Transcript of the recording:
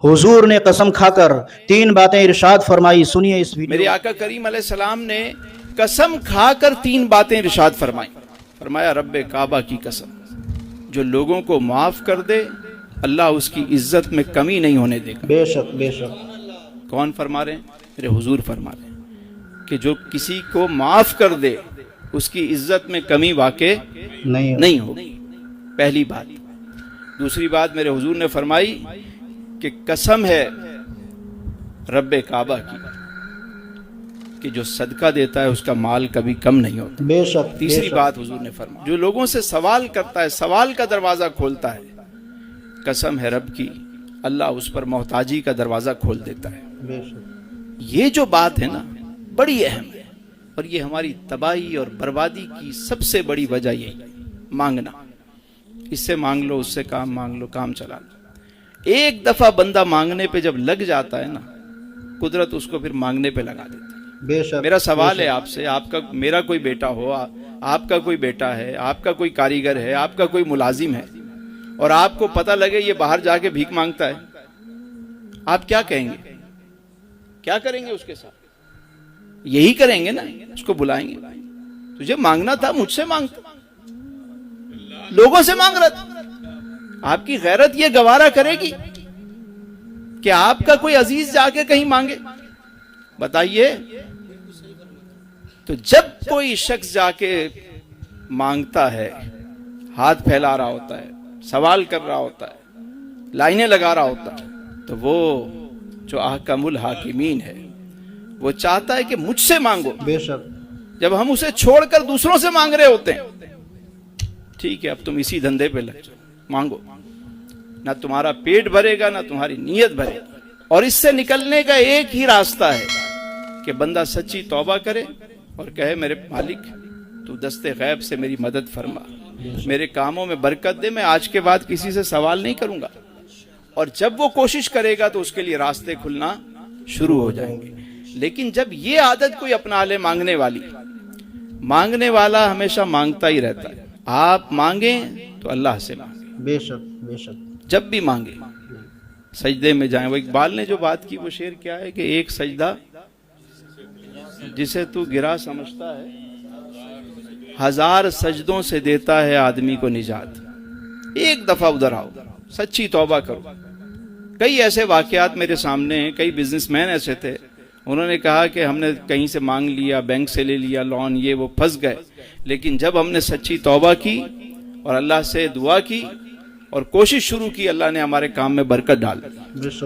حضور نے قسم کھا کر 3 باتیں ارشاد فرمائی، سنیے اس ویڈیو۔ میرے آقا کریم علیہ السلام نے قسم کھا کر 3 باتیں ارشاد فرمائی۔ فرمایا رب کعبہ کی قسم، جو لوگوں کو معاف کر دے اللہ اس کی عزت میں کمی نہیں ہونے دے گا۔ بے شک بے شک۔ کون فرما رہے ہیں؟ میرے حضور فرما رہے ہیں کہ جو کسی کو معاف کر دے اس کی عزت میں کمی واقع نہیں ہوگی، پہلی بات۔ دوسری بات میرے حضور نے فرمائی کہ قسم ہے رب کعبہ کی کہ جو صدقہ دیتا ہے اس کا مال کبھی کم نہیں ہوتا۔ بے شک۔ تیسری بات حضور نے فرمایا جو لوگوں سے سوال کرتا ہے، سوال کا دروازہ کھولتا ہے، قسم ہے رب کی اللہ اس پر محتاجی کا دروازہ کھول دیتا ہے۔ بے شک۔ یہ جو بات ہے نا بڑی اہم ہے، اور یہ ہماری تباہی اور بربادی کی سب سے بڑی وجہ یہی ہے، مانگنا۔ اس سے مانگ لو، اس سے کام مانگ لو، کام چلا لو۔ ایک دفعہ بندہ مانگنے پہ جب لگ جاتا ہے نا، قدرت اس کو پھر مانگنے پہ لگا دیتی ہے۔ بے شک۔ میرا سوال ہے آپ سے، آپ کا میرا کوئی بیٹا ہو، آپ کا کوئی بیٹا ہے، آپ کا کوئی کاریگر ہے، آپ کا کوئی ملازم ہے، اور آپ کو پتہ لگے یہ باہر جا کے بھیک مانگتا ہے، آپ کیا کہیں گے؟ کیا کریں گے اس کے ساتھ؟ یہی کریں گے نا، اس کو بلائیں گے، تجھے مانگنا تھا مجھ سے مانگتا، لوگوں سے مانگ رہا تھا۔ آپ کی غیرت یہ گوارا کرے گی کہ آپ کا کوئی عزیز جا کے کہیں مانگے؟ بتائیے۔ تو جب کوئی شخص جا کے مانگتا ہے، ہاتھ پھیلا رہا ہوتا ہے، سوال کر رہا ہوتا ہے، لائنیں لگا رہا ہوتا ہے، تو وہ جو احکم الحاکمین ہے وہ چاہتا ہے کہ مجھ سے مانگو۔ بے شک۔ جب ہم اسے چھوڑ کر دوسروں سے مانگ رہے ہوتے ہیں، ٹھیک ہے اب تم اسی دھندے پہ لگ جاؤ، مانگو، نہ تمہارا پیٹ بھرے گا نہ تمہاری نیت بھرے گی۔ اور اس سے نکلنے کا ایک ہی راستہ ہے کہ بندہ سچی توبہ کرے اور کہے میرے مالک تو دست غیب سے میری مدد فرما، میرے کاموں میں برکت دے، میں آج کے بعد کسی سے سوال نہیں کروں گا۔ اور جب وہ کوشش کرے گا تو اس کے لیے راستے کھلنا شروع ہو جائیں گے۔ لیکن جب یہ عادت کوئی اپنا لے مانگنے والی، مانگنے والا ہمیشہ مانگتا ہی رہتا ہے، آپ مانگیں تو اللہ سے مانگیں، بے شک بے شک۔ جب بھی مانگیں سجدے میں جائیں۔ وہ اقبال نے جو بات کی وہ شعر کیا ہے کہ ایک سجدہ جسے تو گرا سمجھتا ہے، 1000 سجدوں سے دیتا ہے آدمی کو نجات۔ ایک دفعہ ادھر آؤ، سچی توبہ کرو۔ کئی ایسے واقعات میرے سامنے ہیں، کئی بزنس مین ایسے تھے، انہوں نے کہا کہ ہم نے کہیں سے مانگ لیا، بینک سے لے لیا لون، یہ وہ، پھنس گئے۔ لیکن جب ہم نے سچی توبہ کی اور اللہ سے دعا کی اور کوشش شروع کی، اللہ نے ہمارے کام میں برکت ڈال دی۔ بے شک۔